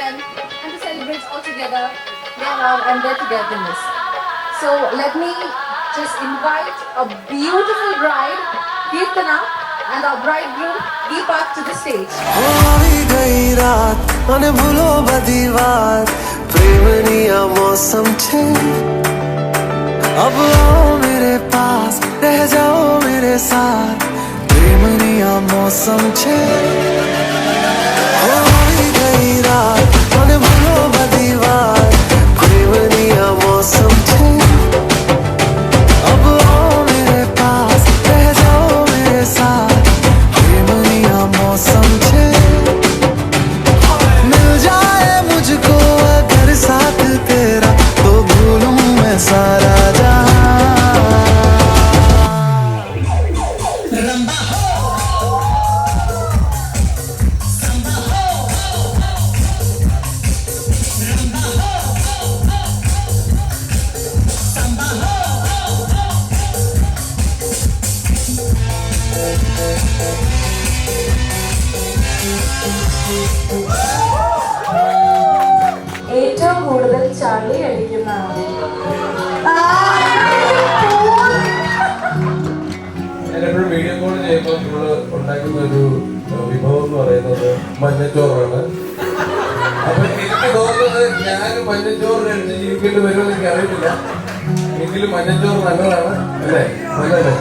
them and to celebrate all together their love and their togetherness. So let me just invite a beautiful bride, Kirtana, and our bridegroom, Deepak, to the stage. मौसम छे अब आओ मेरे पास रह जाओ मेरे साथ प्रेमनिया मौसम छे हो गई रात मन भूलो बदीवार प्रेमनिया मौसम छे अब आओ मेरे पास रह जाओ मेरे साथ प्रेमनिया मौसम छे मिल जाए मुझको अगर साथ तेरा तो भूलूं मैं सारा ഏറ്റവും കൂടുതൽ ചളി അടിക്കുന്ന ഞാനെപ്പോഴും വീഡിയോ കോൾ ചെയ്യുമ്പോൾ നമ്മൾ ഉണ്ടാക്കുന്ന ഒരു വിഭവം എന്ന് പറയുന്നത് മഞ്ഞച്ചോറാണ്. അപ്പൊ എനിക്ക് തോന്നുന്നത് ഞാൻ മഞ്ഞച്ചോറ് കഴിച്ച് ജീവിക്കേണ്ടി വരുമെന്ന് എനിക്ക് അറിയില്ല. എങ്കിലും മഞ്ഞച്ചോറ് നല്ലതാണ് അല്ലേ? നല്ലതല്ലേ?